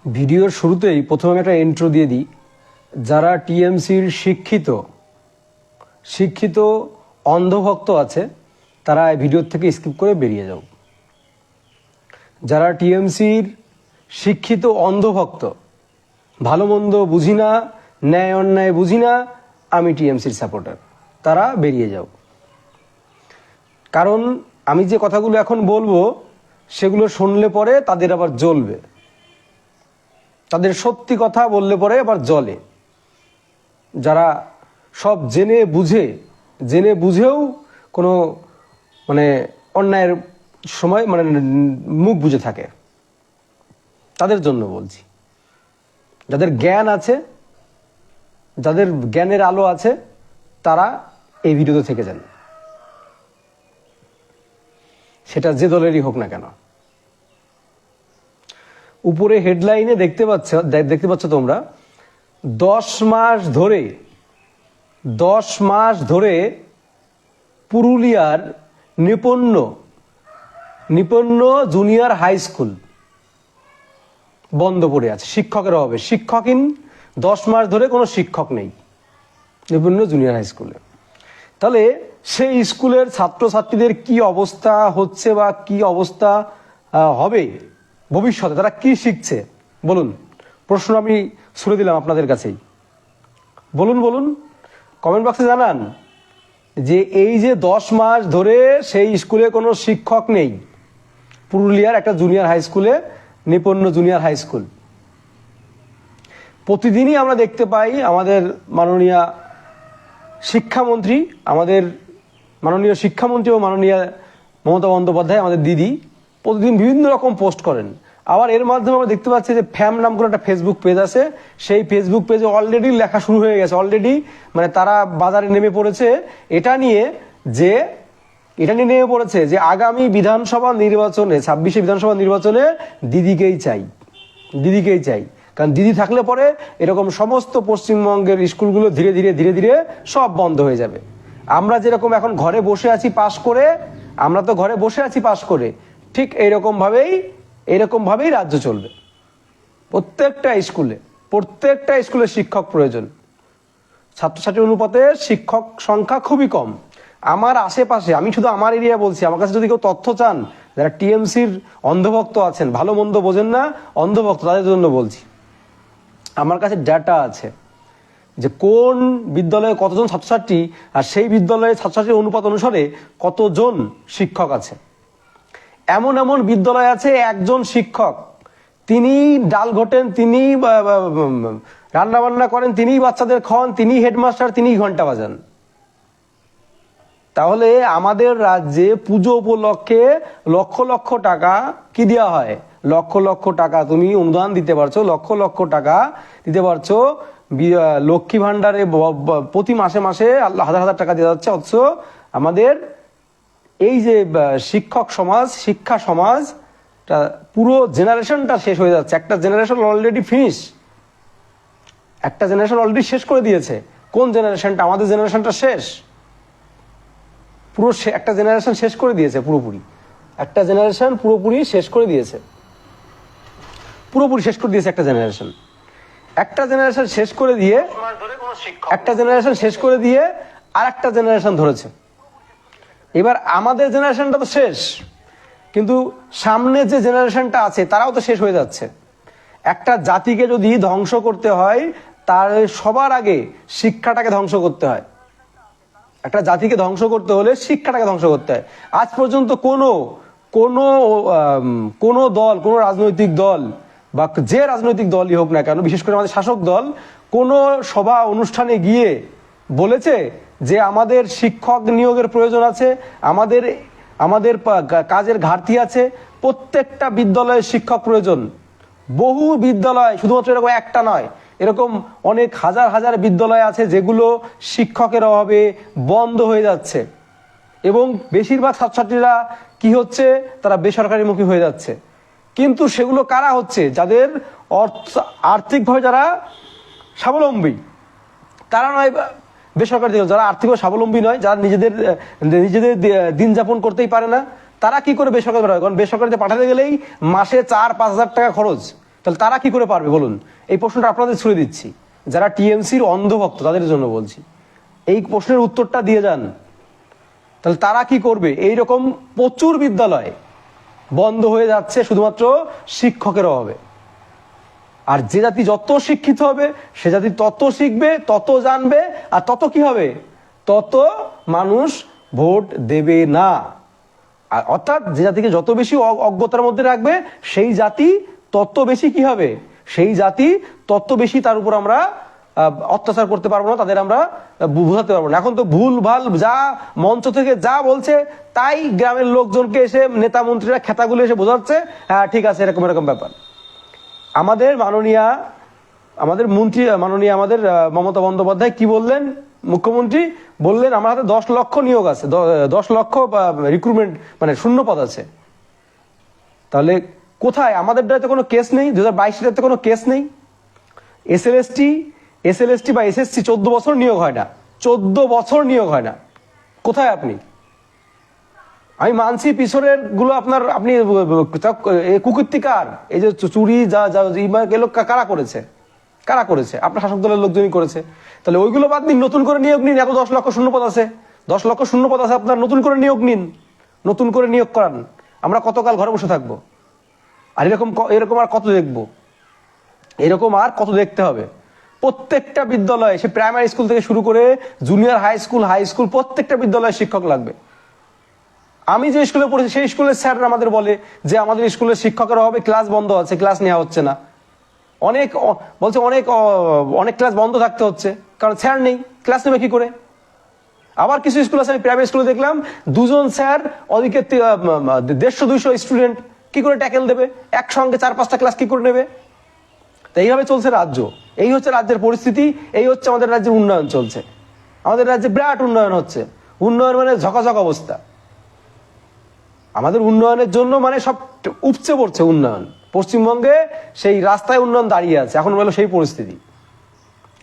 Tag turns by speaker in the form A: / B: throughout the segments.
A: ভিডিওর শুরুতেই প্রথমে আমি একটা ইন্ট্রো দিয়ে দিই। যারা টিএমসির শিক্ষিত অন্ধভক্ত আছে তারা এই ভিডিওর থেকে স্কিপ করে বেরিয়ে যাও। যারা টিএমসির শিক্ষিত অন্ধভক্ত, ভালো মন্দ বুঝি না, ন্যায় অন্যায় বুঝি না, আমি টিএমসির সাপোর্টার, তারা বেরিয়ে যাও। কারণ আমি যে কথাগুলো এখন বলবো সেগুলো শুনলে পরে তাদের আবার জ্বলবে, তাদের সত্যি কথা বললে পরে আবার জ্বলে। যারা সব জেনে বুঝেও কোনো অন্যায়ের সময় মুখ বুজে থাকে, তাদের জন্য বলছি। যাদের জ্ঞান আছে, যাদের জ্ঞানের আলো আছে, তারা এই ভিডিওতে থেকে যান, সেটা যে দলেরই হোক না কেন। উপরে হেডলাইনে দেখতে পাচ্ছ তোমরা, 10 মাস ধরে পুরুলিয়ার নিপন্ন জুনিয়র হাই স্কুল বন্ধ পড়ে আছে শিক্ষকের অভাবে। শিক্ষকহীন 10 মাস ধরে কোনো শিক্ষক নেই নিপন্ন জুনিয়র হাই স্কুলে। তাহলে সেই স্কুলের ছাত্রছাত্রীদের কি অবস্থা হচ্ছে বা কি অবস্থা হবে ভবিষ্যতে, তারা কি শিখছে বলুন? প্রশ্ন আমি ছুড়ে দিলাম আপনাদের কাছেই। বলুন কমেন্ট বক্সে জানান যে এই যে 10 মাস ধরে সেই স্কুলে কোনো শিক্ষক নেই, পুরুলিয়ার একটা জুনিয়র হাই স্কুলে, নিপন্ন জুনিয়র হাই স্কুল। প্রতিদিনই আমরা দেখতে পাই আমাদের মাননীয় শিক্ষামন্ত্রী ও মাননীয় মমতা বন্দ্যোপাধ্যায়, আমাদের দিদি, প্রতিদিন বিভিন্ন রকম পোস্ট করেন। আবার এর মাধ্যমে আমরা দেখতে পাচ্ছি যে ফ্যাম নাম করে একটা ফেসবুক পেজ আছে, সেই ফেসবুক পেজে অলরেডি লেখা শুরু হয়ে গেছে, অলরেডি তারা বাজারে নেমে পড়েছে এটা নিয়ে নেমে পড়েছে যে আগামী বিধানসভা নির্বাচনে, 26শে বিধানসভা নির্বাচনে দিদিকেই চাই। কারণ দিদি থাকলে পরে এরকম সমস্ত পশ্চিমবঙ্গের স্কুলগুলো ধীরে ধীরে সব বন্ধ হয়ে যাবে। আমরা যেরকম এখন ঘরে বসে আছি পাশ করে, ঠিক এইরকম ভাবেই রাজ্য চলবে। প্রত্যেকটা স্কুলে শিক্ষক প্রয়োজন। ছাত্রছাত্রী অনুপাতে শিক্ষক সংখ্যা খুবই কম। আমার আশেপাশে, আমি শুধু আমার এরিয়া বলছি, আমার কাছে যদি কেউ তথ্য চান, যারা টিএমসির অন্ধভক্ত আছেন, ভালো মন্দ বোঝেন না, অন্ধভক্ত, তাদের জন্য বলছি। আমার কাছে ডাটা আছে যে কোন বিদ্যালয়ে কতজন ছাত্রছাত্রী, আর সেই বিদ্যালয়ে ছাত্রছাত্রীর অনুপাত অনুসারে কতজন শিক্ষক আছে। এমন বিদ্যালয় আছে একজন শিক্ষক, তিনি ডাল ঘোটেন, তিনি রান্না বান্না করেন, তিনিই বাচ্চাদের খাওয়ান, তিনি হেডমাস্টার, তিনিই ঘন্টা বাজান। তাহলে আমাদের রাজ্যে পুজো উপলক্ষে লক্ষ টাকা কি দেওয়া হয়? লক্ষ টাকা তুমি অনুদান দিতে পারছো, লক্ষ টাকা দিতে পারছো লক্ষ্মী ভান্ডারে, প্রতি মাসে হাজার টাকা দেওয়া যাচ্ছে। অথচ আমাদের এই যে শিক্ষা সমাজ পুরো জেনারেশনটা শেষ হয়ে যাচ্ছে। একটা জেনারেশন অলরেডি শেষ করে দিয়েছে। কোন জেনারেশনটা? আমাদের জেনারেশনটা শেষ, একটা জেনারেশন শেষ করে দিয়েছে পুরোপুরি। একটা জেনারেশন পুরোপুরি শেষ করে দিয়েছে একটা জেনারেশন শেষ করে দিয়ে আর একটা জেনারেশন ধরেছে। এবার আমাদের জেনারেশনটা তো শেষ, কিন্তু সামনে যে জেনারেশনটা আছে তারাও তো শেষ হয়ে যাচ্ছে। একটা জাতিকে যদি ধ্বংস করতে হয়, তার সবার আগে শিক্ষাটাকে ধ্বংস করতে হয়। একটা জাতিকে ধ্বংস করতে হলে শিক্ষাটাকে ধ্বংস করতে হয়। আজ পর্যন্ত কোনো দল, কোনো রাজনৈতিক দল বা যে রাজনৈতিক দলই হোক না কেন, বিশেষ করে আমাদের শাসক দল, কোনো সভা অনুষ্ঠানে গিয়ে বলেছে যে আমাদের শিক্ষক নিয়োগের প্রয়োজন আছে, আমাদের কাজের ঘাটতি আছে, প্রত্যেকটা বিদ্যালয়ে শিক্ষক প্রয়োজন। বহু বিদ্যালয়, শুধুমাত্র এরকম একটা নয়, এরকম অনেক হাজার বিদ্যালয় আছে যেগুলো শিক্ষকের অভাবে বন্ধ হয়ে যাচ্ছে। এবং বেশিরভাগ ছাত্রছাত্রীরা কি হচ্ছে, তারা বেসরকারিমুখী হয়ে যাচ্ছে। কিন্তু সেগুলো কারা হচ্ছে? যাদের আর্থিকভাবে যারা স্বাবলম্বী, তারা নয় বেসরকারি, যারা আর্থিকভাবে স্বাবলম্বী নয়, যারা নিজেদের দিন যাপন করতেই পারে না, তারা কি করে বেসরকারি পাঠাবে? কারণ বেসরকারিতে পাঠাতে গেলেই মাসে 4-5 হাজার টাকা খরচ। তাহলে তারা কি করে পারবে বলুন? এই প্রশ্নটা আপনাদের ছুড়ে দিচ্ছি, যারা টিএমসির অন্ধভক্ত তাদের জন্য বলছি, এই প্রশ্নের উত্তরটা দিয়ে যান। তাহলে তারা কি করবে? এইরকম প্রচুর বিদ্যালয় বন্ধ হয়ে যাচ্ছে শুধুমাত্র শিক্ষকের অভাবে। আর যে জাতি যত শিক্ষিত হবে সে জাতি তত শিখবে, তত জানবে, আর তত কি হবে? তত মানুষ ভোট দেবে না। অর্থাৎ যে জাতিকে যত বেশি অজ্ঞতার মধ্যে রাখবে সেই জাতি তত বেশি কি হবে? সেই জাতি তত বেশি তার উপর আমরা অত্যাচার করতে পারবো না, তাদের আমরা বোঝাতে পারবো না। এখন তো ভুল ভাল যা মঞ্চ থেকে যা বলছে তাই গ্রামের লোকজনকে এসে নেতা মন্ত্রীরা খেতাগুলো এসে বোঝাচ্ছে, হ্যাঁ ঠিক আছে, এরকম এরকম ব্যাপার। আমাদের আমাদের মমতা বন্দ্যোপাধ্যায় কি বললেন? মুখ্যমন্ত্রী বললেন আমার হাতে 10 লক্ষ নিয়োগ আছে, 10 লক্ষ রিক্রুটমেন্ট মানে শূন্য পদ আছে। তাহলে কোথায়? আমাদের দ্বারা কোনো কেস নেই, 2022 কোনো কেস নেই। এসএলএসটি বা এসএসসি 14 বছর নিয়োগ হয় না, 14 বছর নিয়োগ হয় না। কোথায় আপনি? আমি মানছি পিছনের গুলো আপনি কুকীর্তিকার, এই যে চুরি এগুলো কারা করেছে? আপনার শাসক দলের লোকজনই করেছে। তাহলে ওইগুলো বাদ দিন, নতুন করে নিয়োগ নিন। এত 10 লক্ষ শূন্যপদ আছে, 10 লক্ষ শূন্যপদ আছে আপনার, নতুন করে নিয়োগ নিন, নতুন করে নিয়োগ করান। আমরা কতকাল ঘরে বসে থাকবো? আর এরকম আর কত দেখবো? এরকম আর কত দেখতে হবে? প্রত্যেকটা বিদ্যালয়ে, সে প্রাইমারি স্কুল থেকে শুরু করে জুনিয়র হাই স্কুল প্রত্যেকটা বিদ্যালয়ে শিক্ষক লাগবে। আমি যে স্কুলে পড়েছি সেই স্কুলের স্যাররা আমাদের বলে যে আমাদের স্কুলের শিক্ষকের অভাবে ক্লাস বন্ধ আছে, ক্লাস নেওয়া হচ্ছে না। অনেক ক্লাস বন্ধ থাকতে হচ্ছে, কারণ স্যার নেই, ক্লাস নেবে কি করে? আবার কিছু স্কুল আছে, আমি প্রাইভেট স্কুলে দেখলাম 2 জন স্যার ওদিকে 150-200 স্টুডেন্ট, কি করে ট্যাকেল দেবে? একসঙ্গে 4-5টা ক্লাস কি করে নেবে? তো এইভাবে চলছে রাজ্য, এই হচ্ছে রাজ্যের পরিস্থিতি, এই হচ্ছে আমাদের রাজ্যের উন্নয়ন চলছে। আমাদের রাজ্যে বিরাট উন্নয়ন হচ্ছে, উন্নয়ন মানে ঝকাঝক অবস্থা। আমাদের উন্নয়নের জন্য মানে সব উপচে পড়ছে উন্নয়ন। পশ্চিমবঙ্গে সেই রাস্তায় উন্নয়ন দাঁড়িয়ে আছে, এখন বলো সেই পরিস্থিতি।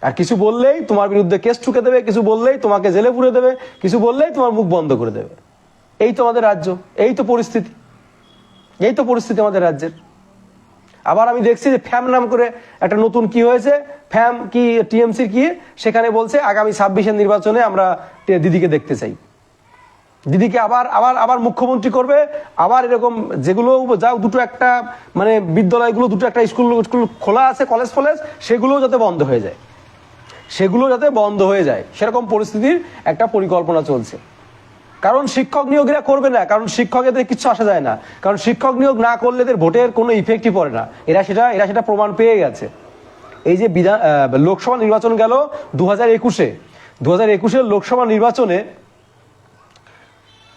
A: আর কিছু বললেই তোমার বিরুদ্ধে কেস ঠুকে দেবে, কিছু বললেই তোমাকে জেলে পুরে দেবে, কিছু বললেই তোমার মুখ বন্ধ করে দেবে। এই তো আমাদের রাজ্য, এই তো পরিস্থিতি আমাদের রাজ্যের। আবার আমি দেখছি যে ফ্যাম নাম করে একটা নতুন কি হয়েছে, ফ্যাম কি টিএমসির কি, সেখানে বলছে আগামী 26-এর নির্বাচনে আমরা দিদিকে দেখতে চাই। দিদিকে আবার আবার আবার মুখ্যমন্ত্রী করবে। আবার এরকম যেগুলো যা দুটো একটা মানে বিদ্যালয়গুলো, দুটো একটা স্কুল খোলা আছে, কলেজ সেগুলো যাতে বন্ধ হয়ে যায়, সেরকম পরিস্থিতির একটা পরিকল্পনা চলছে। কারণ শিক্ষক নিয়োগ এরা করবে না, কারণ শিক্ষক এদের কিছু আসা যায় না, কারণ শিক্ষক নিয়োগ না করলে এদের ভোটের কোনো ইফেক্টই পড়ে না। এরা সেটা প্রমাণ পেয়ে গেছে। এই যে লোকসভা নির্বাচন গেল 2021-এর লোকসভা নির্বাচনে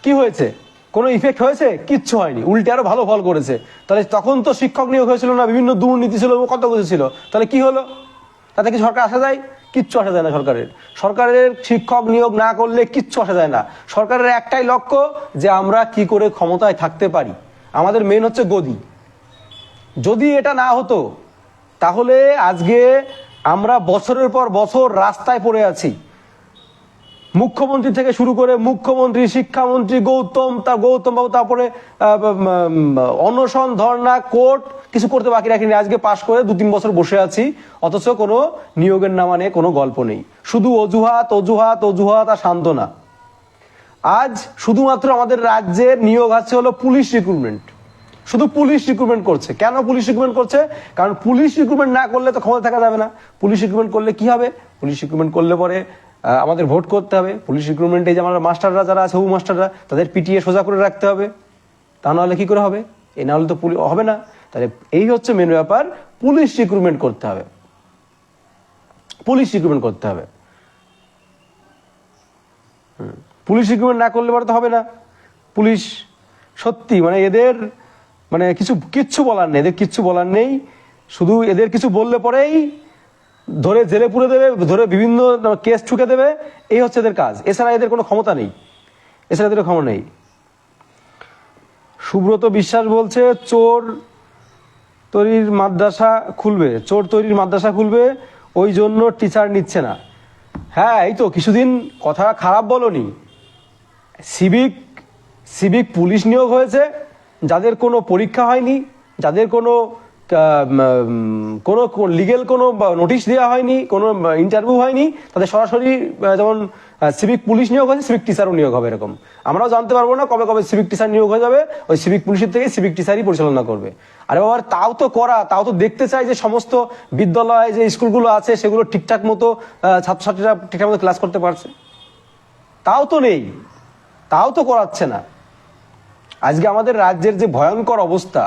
A: কি হয়েছে? কোনো ইফেক্ট হয়েছে? কিচ্ছু হয়নি, উল্টে আরো ভালো ফল করেছে। তাহলে তখন তো শিক্ষক নিয়োগ হয়েছিল না, বিভিন্ন দুর্নীতি ছিল, কত কিছু ছিল। তাহলে কি হলো? তাতে কি সরকার আসা যায়? কিচ্ছু আসা যায় না। সরকারের শিক্ষক নিয়োগ না করলে কিচ্ছু আসা যায় না। সরকারের একটাই লক্ষ্য যে আমরা কি করে ক্ষমতায় থাকতে পারি, আমাদের মেন হচ্ছে গদি। যদি এটা না হতো তাহলে আজকে আমরা বছরের পর বছর রাস্তায় পড়ে আছি। মুখ্যমন্ত্রী থেকে শুরু করে মুখ্যমন্ত্রী, শিক্ষামন্ত্রী গৌতম বাবু, তারপরে অনশন, ধর্ণা, কোর্ট, কিছু করতে বাকি রাখিনি। আজকে পাশ করে 2-3 বছর বসে আছি, অথচ কোনো নিয়োগের নামা নিয়ে কোনো গল্প নেই। শুধু অজুহাত আর সান্ত্বনা। আজ শুধুমাত্র আমাদের রাজ্যের নিয়োগ আছে হলো পুলিশ রিক্রুটমেন্ট, শুধু পুলিশ রিক্রুটমেন্ট করছে। কেন পুলিশ রিক্রুটমেন্ট করছে? কারণ পুলিশ রিক্রুটমেন্ট না করলে তো ক্ষমতা থাকা যাবে না। পুলিশ রিক্রুটমেন্ট করলে কি হবে? পুলিশ রিক্রুটমেন্ট করলে পরে আমাদের ভোট করতে হবে। পুলিশ রিক্রুটমেন্টে যে আমরা মাস্টাররা যারা আছে, মাস্টাররা, তাদের পিটিএ সোজা করে রাখতে হবে। তা নাহলে কি করে হবে? এই না হলে তো হবে না। তাহলে এই হচ্ছে মেন ব্যাপার, পুলিশ রিক্রুটমেন্ট করতে হবে। পুলিশ রিক্রুটমেন্ট না করলে পরে তো হবে না। পুলিশ সত্যি মানে এদের মানে কিচ্ছু বলার নেই। শুধু এদের কিছু বললে পরেই ধরে জেলে পুরে দেবে, ধরে বিভিন্ন কেস ঠুকে দেবে, এই হচ্ছে এদের কাজ। এছাড়া এদের কোনো ক্ষমতা নেই, সুব্রত বিশ্বাস বলছে চোর তৈরির মাদ্রাসা খুলবে, ওই জন্য টিচার নিচ্ছে না। হ্যাঁ, এই তো কিছুদিন কথা খারাপ বলনি। সিভিক পুলিশ নিয়োগ হয়েছে, যাদের কোনো পরীক্ষা হয়নি, যাদের কোনো কোনো লিগেল কোনো নোটিশ দেওয়া হয়নি, কোনো ইন্টারভিউ হয়নি, তাদের সরাসরি যেমন সিভিক পুলিশ নিয়োগ হয়েছে, সিভিক টিচারও নিয়োগ হবে এরকম। আমরাও জানতে পারবো না কবে কবে সিভিক টিচার নিয়োগ হয়ে যাবে, ওই সিভিক পুলিশের থেকে সিভিক টিচারই পরিচালনা করবে। আর এবার তাও তো দেখতে চাই যে সমস্ত বিদ্যালয় যে স্কুলগুলো আছে সেগুলো ঠিকঠাক মতো ছাত্রছাত্রীরা ঠিকঠাক মতো ক্লাস করতে পারছে, তাও তো নেই, তাও তো করাচ্ছে না। আজকে আমাদের রাজ্যের যে ভয়ঙ্কর অবস্থা,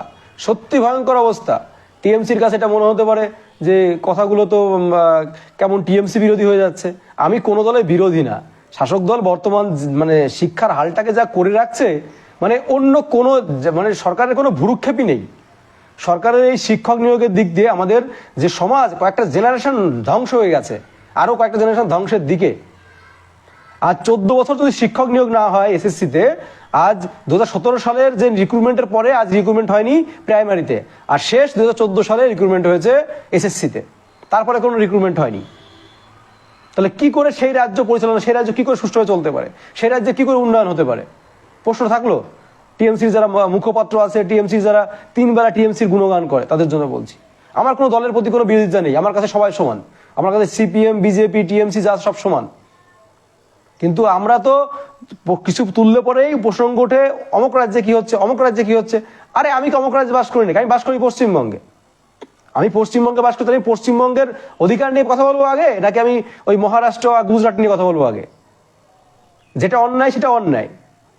A: সত্যি ভয়ঙ্কর অবস্থা। টিএমসির কাছে এটা মনে হতে পারে যে কথাগুলো তো কেমন টিএমসি বিরোধী হয়ে যাচ্ছে। আমি কোনো দলের বিরোধী না, শাসক দল বর্তমান মানে শিক্ষার হালটাকে যা করে রাখছে, মানে অন্য কোনো মানে সরকারের কোনো ভুরুক্ষেপই নেই। সরকারের এই শিক্ষক নিয়োগের দিক দিয়ে আমাদের যে সমাজ, কয়েকটা জেনারেশন ধ্বংস হয়ে গেছে, আরো কয়েকটা জেনারেশন ধ্বংসের দিকে। আজ 14 বছর যদি শিক্ষক নিয়োগ না হয় এসএসসিতে, আজ 2017 সালের যে রিক্রুটমেন্টের পরে আজ রিক্রুটমেন্ট হয়নি প্রাইমারিতে, আর শেষ 2014 সালে রিক্রুটমেন্ট হয়েছে এসএসসিতে, তারপরে কোনো রিক্রুটমেন্ট হয়নি। তাহলে কি করে সেই রাজ্য পরিচালনা, সেই রাজ্য কি করে সুষ্ঠুভাবে চলতে পারে, সেই রাজ্যে কি করে উন্নয়ন হতে পারে? প্রশ্ন থাকলো। টিএমসির যারা মুখপাত্র আছে, টিএমসির যারা 3 বেলা টিএমসির গুণগান করে, তাদের জন্য বলছি, আমার কোনো দলের প্রতি কোনো বিরোধিতা নেই, আমার কাছে সবাই সমান, আমার কাছে সিপিএম, বিজেপি, টিএমসি যা সব সমান। কিন্তু আমরা তো কিছু তুললে পরেই প্রসঙ্গ ওঠে অমুক রাজ্যে কি হচ্ছে, অমুক রাজ্যে কি হচ্ছে। আরে আমি কি অমুক রাজ্যে বাস করি না, আমি বাস করি পশ্চিমবঙ্গে। আমি পশ্চিমবঙ্গে বাস করতে, আমি পশ্চিমবঙ্গের অধিকার নিয়ে কথা বলবো আগে, নাকি আমি ওই মহারাষ্ট্র আর গুজরাট নিয়ে কথা বলবো আগে? যেটা অন্যায় সেটা অন্যায়।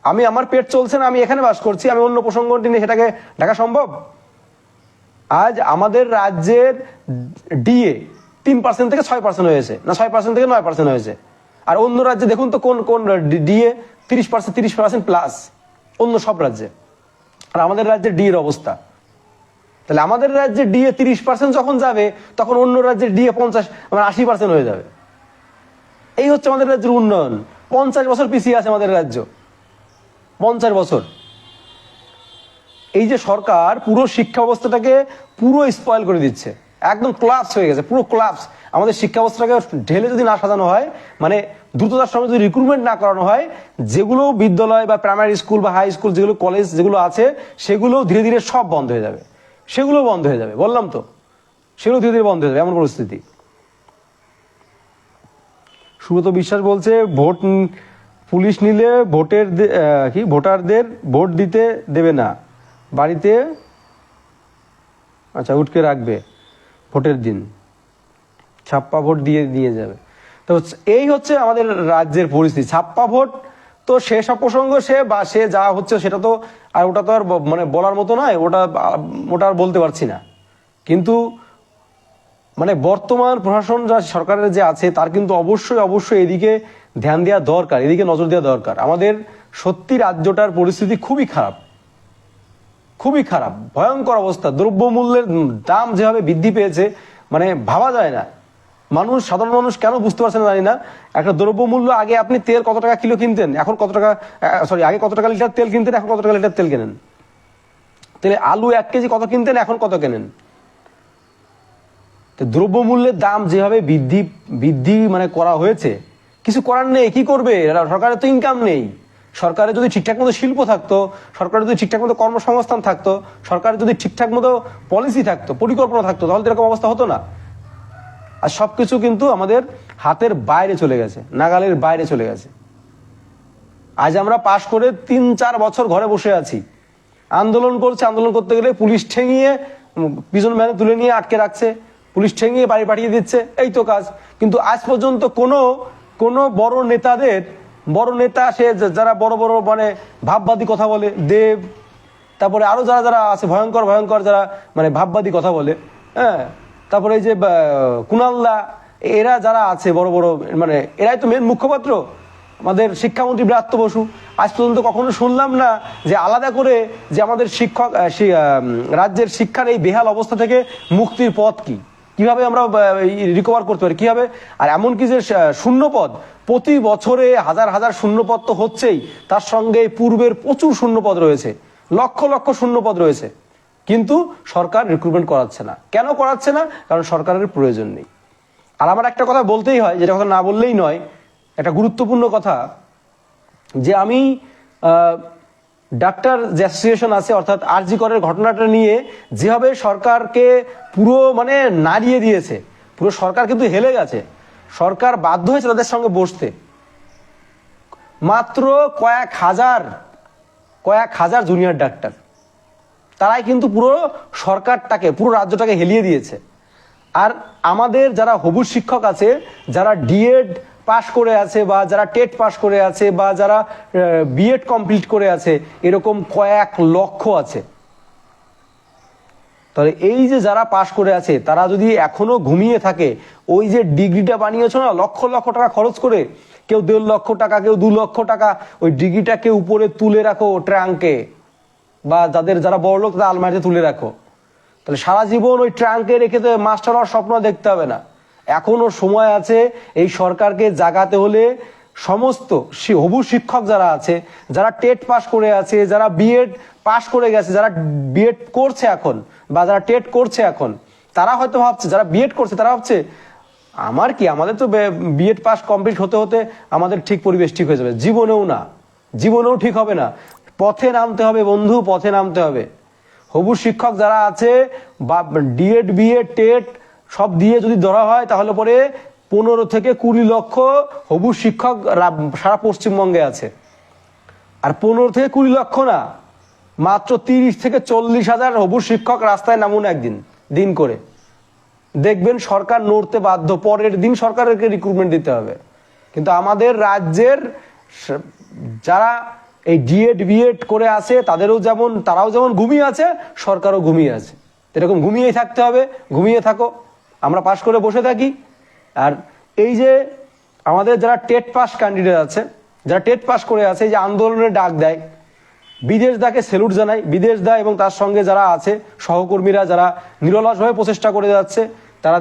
A: আমি আমার পেট চলছে না, আমি এখানে বাস করছি, আমি অন্য প্রসঙ্গ নিয়ে সেটাকে ঢাকা সম্ভব? আজ আমাদের রাজ্যের ডিএ 3% থেকে 6% হয়েছে, না 6% থেকে 9% হয়েছে। আর অন্য রাজ্যে দেখুন তো কোন কোন ডিএ 30% প্লাস অন্য সব রাজ্যে, আর আমাদের রাজ্যের ডিএর অবস্থা। তাহলে আমাদের রাজ্যে ডিএ 30% যখন যাবে, তখন অন্য রাজ্যের ডিএ 80% হয়ে যাবে। এই হচ্ছে আমাদের রাজ্যের উন্নয়ন। 50 বছর পিছিয়ে আছে আমাদের রাজ্য, 50 বছর। এই যে সরকার পুরো শিক্ষা ব্যবস্থাটাকে পুরো স্পয়েল করে দিচ্ছে, একদম কোলাপস হয়ে গেছে, পুরো কোলাপস। আমাদের শিক্ষা ব্যবস্থাটাকে ঢেলে যদি না সাজানো হয়, মানে দ্রুততার সঙ্গে যদি রিক্রুটমেন্ট না করানো হয়, যেগুলো বিদ্যালয় বা প্রাইমারি স্কুল বা হাই স্কুল, যেগুলো কলেজ যেগুলো আছে, সেগুলো ধীরে ধীরে সব বন্ধ হয়ে যাবে, সেগুলো বন্ধ হয়ে যাবে, বললাম তো, সেগুলো ধীরে ধীরে বন্ধ হয়ে যাবে, এমন পরিস্থিতি। সুব্রত বিশ্বাস বলছে ভোট পুলিশ নিলে ভোটারদের ভোট দিতে দেবে না, বাড়িতে আচ্ছা উঠকে রাখবে, ভোটের দিন ছাপ্পা ভোট দিয়ে নিয়ে যাবে। তো এই হচ্ছে আমাদের রাজ্যের পরিস্থিতি। ছাপ্পা ভোট তো সব প্রসঙ্গ, সে যা হচ্ছে সেটা তো আর, ওটা তো আর মানে বলার মতো নয়, ওটা আর বলতে পারছি না। কিন্তু মানে বর্তমান প্রশাসন যা সরকারের যে আছে, তার কিন্তু অবশ্যই এদিকে ধ্যান দেওয়া দরকার, এদিকে নজর দেওয়া দরকার। আমাদের সত্যি রাজ্যটার পরিস্থিতি খুবই খারাপ, খুবই খারাপ, ভয়ঙ্কর অবস্থা। দ্রব্যমূল্যের দাম যেভাবে বৃদ্ধি পেয়েছে, মানে ভাবা যায় না। সাধারণ মানুষ কেন বুঝতে পারছে না জানি না। একটা দ্রব্যমূল্য, আগে আপনি তেল কত টাকা কিলো কিনতেন, এখন কত টাকা, আগে কত টাকা লিটার তেল কিনতেন, এখন কত টাকা লিটার তেল কেনেন। তাহলে আলু 1 কেজি কত কিনতেন, এখন কত কেনেন। দ্রব্যমূল্যের দাম যেভাবে বৃদ্ধি মানে করা হয়েছে, কিছু করার নেই। কি করবে সরকারের? তো ইনকাম নেই। সরকারের যদি ঠিকঠাক মতো শিল্প থাকতো, সরকারের যদি ঠিকঠাক মতো কর্মসংস্থান থাকতো, সরকারের যদি ঠিকঠাক মতো পলিসি থাকতো, পরিকল্পনা থাকতো, তাহলে এরকম অবস্থা হতো না। আর সবকিছু কিন্তু আমাদের হাতের বাইরে চলে গেছে, নাগালের বাইরে চলে গেছে। আজ আমরা পাশ করে 3-4 বছর ঘরে বসে আছি, আন্দোলন করছে, আন্দোলন করতে গেলে পুলিশ ঠেঙিয়ে পিছন ভ্যানে তুলে নিয়ে আটকে রাখছে, পুলিশ ঠেঙিয়ে বাড়ি পাঠিয়ে দিচ্ছে, এই তো কাজ। কিন্তু আজ পর্যন্ত কোনো বড় নেতা, সে যারা বড় মানে ভাববাদী কথা বলে, দেব, তারপরে আরো যারা আছে ভয়ঙ্কর যারা মানে ভাববাদী কথা বলে, হ্যাঁ, তারপরে এই যে কুণালদা, এরা যারা আছে বড় মানে এরাই তো মেন মুখপাত্র। আমাদের শিক্ষামন্ত্রী ব্রাত্য বসু, আজ পর্যন্ত কখনো শুনলাম না যে আলাদা করে যে আমাদের রাজ্যের শিক্ষার এই বেহাল অবস্থা থেকে মুক্তির পথ কিভাবে আমরা রিকভার করতে পারি, কিভাবে। আর এমনকি যে শূন্যপদ, প্রতি বছরে হাজার শূন্যপদ তো হচ্ছেই, তার সঙ্গে পূর্বের প্রচুর শূন্যপদ রয়েছে, লক্ষ শূন্যপদ রয়েছে, কিন্তু সরকার রিক্রুটমেন্ট করাচ্ছে না। কেন করাচ্ছে না? কারণ সরকারের প্রয়োজন নেই। আর আমার একটা কথা বলতেই হয়, যেটা কথা না বললেই নয়, একটা গুরুত্বপূর্ণ কথা, যে আমি ডাক্তার যে অ্যাসোসিয়েশন আছে, অর্থাৎ আরজি করের ঘটনাটা নিয়ে যেভাবে সরকারকে পুরো মানে নাড়িয়ে দিয়েছে, পুরো সরকার কিন্তু হেলে গেছে। সরকার বাধ্য হয়েছে তাদের সঙ্গে বসতে। মাত্র কয়েক হাজার জুনিয়র ডাক্তার, তারাই কিন্তু পুরো সরকারটাকে, পুরো রাজ্যটাকে হেলিয়ে দিয়েছে। আর আমাদের যারা হবু শিক্ষক আছে, যারা ডিএড পাশ করে আছে বা যারা টেট পাশ করে আছে বা যারা বিএড কমপ্লিট করে আছে, এরকম কয়েক লক্ষ আছে। তাহলে এই যে যারা পাশ করে আছে তারা যদি এখনো ঘুমিয়ে থাকে, ওই যে ডিগ্রিটা বানিয়েছ না লক্ষ লক্ষ টাকা খরচ করে, কেউ 1.5 লক্ষ টাকা, কেউ 2 লক্ষ টাকা, ওই ডিগ্রিটাকে উপরে তুলে রাখো ট্রাঙ্কে, বা যারা বড় লোক তাদের আলমারিতে তুলে রাখো। তাহলে সারা জীবন ওই ট্রাঙ্কে রেখে তো মাস্টার হওয়ার স্বপ্ন দেখতে হবে না। এখনো সময় আছে এই সরকারকে জাগাতে হলে সমস্ত হবু শিক্ষক যারা আছে, যারা টেট পাস করে আছে, যারা বিএড পাস করে গেছে, যারা বিএড করছে এখন বা যারা টেট করছে এখন, তারা হয়তো ভাবছে, যারা বিএড করছে তারা ভাবছে আমার কি, আমাদের তো বিএড পাস কমপ্লিট হতে হতে আমাদের ঠিক পরিবেশ ঠিক হয়ে যাবে। জীবনেও না, জীবনেও ঠিক হবে না। পথে নামতে হবে বন্ধু, পথে নামতে হবে। হবু শিক্ষক যারা আছে বা ডিএড বিএড টেট সব দিয়ে যদি ধরা হয়, তাহলে পরে 15 থেকে 20 লক্ষ হবু শিক্ষক সারা পশ্চিমবঙ্গে আছে। আর 15 থেকে 20 লক্ষ না, মাত্র 30 থেকে 40 হাজার হবু শিক্ষক রাস্তায় নামুন একদিন, দিন করে দেখবেন সরকার নড়তে বাধ্য। পরের দিন সরকারকে রিক্রুটমেন্ট দিতে হবে। কিন্তু আমাদের রাজ্যের যারা এই ডিএড বিএড করে আছে তারাও যেমন ঘুমিয়ে আছে, সরকারও ঘুমিয়ে আছে। এরকম ঘুমিয়েই থাকতে হবে, ঘুমিয়ে থাকো, আমরা পাশ করে বসে থাকি। আর এই যে আমাদের যারা টেট পাস ক্যান্ডিডেট আছে, যারা টেট পাস করে আছে, এই যে আন্দোলনের ডাক দেয়, বিদেশ দাকে স্যালুট জানাই। বিদেশ দা এবং তার সঙ্গে যারা আছে সহকর্মীরা, যারা নিরলসভাবে প্রচেষ্টা করে যাচ্ছে, তারা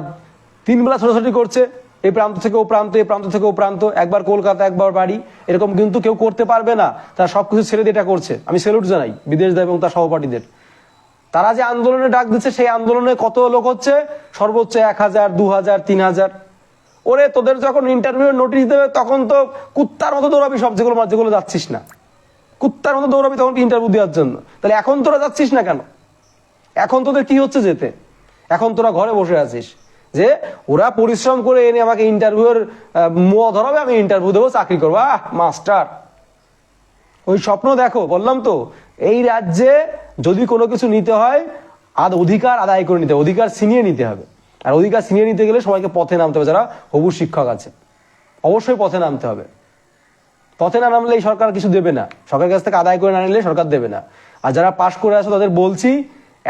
A: 3 বেলা ছোটাছুটি করছে, এই প্রান্ত থেকে ও প্রান্ত, এই প্রান্ত থেকে ও প্রান্ত, একবার কলকাতা একবার বাড়ি, এরকম কিন্তু কেউ করতে পারবে না। তারা সবকিছু ছেড়ে দিয়ে এটা করছে। আমি স্যালুট জানাই বিদেশ দা এবং তার সহপাঠীদের। তারা যে আন্দোলনে ডাক দিচ্ছে, সেই আন্দোলনে কত লোক হচ্ছে? সর্বোচ্চ 1000, 2000, 3000। ওরে তোদের যখন ইন্টারভিউ নোটিশ দেবে তখন তো কুত্তার মতো দৌড়াবি সব, যেগুলো যাচ্ছিস না, কুত্তার মতো দৌড়াবি তখন ইন্টারভিউ দেওয়ার জন্য। তাহলে এখন তোরা যাচ্ছিস না কেন? এখন তোদের কি হচ্ছে যেতে? এখন তোরা ঘরে বসে আছিস যে ওরা পরিশ্রম করে এনে আমাকে ইন্টারভিউর ধরাবে, আমি ইন্টারভিউ দেবো, চাকরি করবো, মাস্টার। ওই স্বপ্ন দেখো। বললাম তো, এই রাজ্যে যদি কোনো কিছু নিতে হয়, অধিকার আদায় করে নিতে হবে, অধিকার ছিনিয়ে নিতে হবে। আর অধিকার ছিনিয়ে নিতে গেলে সবাইকে পথে নামতে হবে। যারা হবু শিক্ষক আছে অবশ্যই পথে নামতে হবে। পথে না নামলে এই সরকার কিছু দেবে না, সরকারের কাছ থেকে আদায় করে না নিলে সরকার দেবে না। আর যারা পাশ করে আছে তাদের বলছি,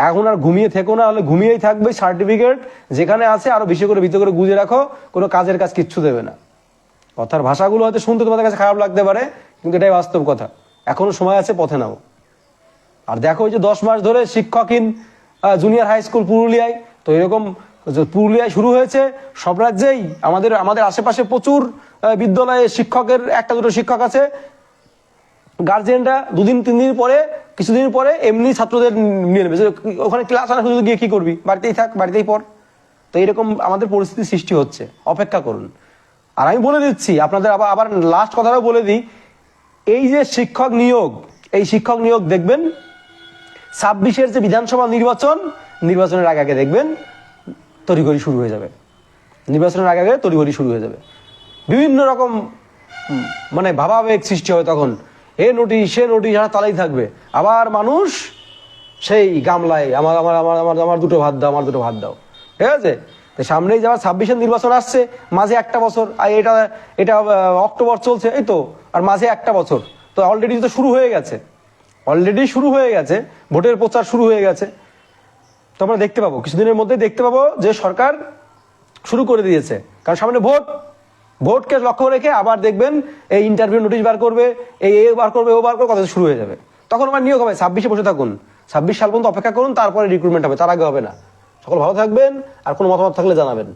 A: এখন আর ঘুমিয়ে থেকো না, হলে ঘুমিয়েই থাকবে। সার্টিফিকেট যেখানে আছে আরো বেশি করে ভিতরে করে গুজে রাখো, কোনো কাজের কাজ কিচ্ছু দেবে না। কথার ভাষাগুলো হয়তো শুনতে তোমাদের কাছে খারাপ লাগতে পারে, কিন্তু এটাই বাস্তব কথা। এখনো সময় আছে, পথে নাও। আর দেখো, ওই যে 10 মাস ধরে শিক্ষকহীন জুনিয়র হাই স্কুল পুরুলিয়ায়, তো এরকম পুরুলিয়ায় শুরু হয়েছে, সব রাজ্যেই। আমাদের আশেপাশে প্রচুর বিদ্যালয়ে শিক্ষকের 1-2 শিক্ষক আছে। গার্জেনরা 2-3 দিন পরে, কিছুদিন পরে এমনি ছাত্রদের নিয়ে নেবে, ওখানে ক্লাস আনা শুধু গিয়ে কি করবি, বাড়িতেই থাক, বাড়িতেই পড়। তো এরকম আমাদের পরিস্থিতি সৃষ্টি হচ্ছে, অপেক্ষা করুন। আর আমি বলে দিচ্ছি আপনাদের, আবার লাস্ট কথাটাও বলে দিই, এই যে শিক্ষক নিয়োগ, এই শিক্ষক নিয়োগ দেখবেন 26-এর যে বিধানসভা নির্বাচনের আগে দেখবেন তড়িঘড়ি শুরু হয়ে যাবে। নির্বাচনের আগে তড়িঘড়ি শুরু হয়ে যাবে। বিভিন্ন রকম মানে ভাবাবেগ সৃষ্টি হবে তখন। এ নোটিশ, সে নোটিশ, তালাই থাকবে। আবার মানুষ সেই গামলায় আমার আমার আমার আমার আমার 2টো ভাত দাও, আমার 2টো ভাত দাও। ঠিক আছে? সামনেই যাওয়ার 26-এর নির্বাচন আসছে, মাঝে 1টা বছর, আর এটা অক্টোবর চলছে, এই তো, আর মাঝে 1টা বছর। তো অলরেডি তো শুরু হয়ে গেছে, ভোটের প্রচার শুরু হয়ে গেছে। তো আমরা দেখতে পাবো, কিছুদিনের মধ্যে দেখতে পাবো যে সরকার শুরু করে দিয়েছে। কারণ সামনে ভোটকে লক্ষ্য রেখে আবার দেখবেন এই ইন্টারভিউ নোটিশ বার করবে, ও বার করবে, কথা শুরু হয়ে যাবে। তখন আমার নিয়োগ হবে। 26-এ বসে থাকুন, 26 সাল পর্যন্ত অপেক্ষা করুন, তারপরে রিক্রুটমেন্ট হবে, তার আগে হবে না। সকল ভালো থাকবেন, আর কোনো মতামত থাকলে জানাবেন।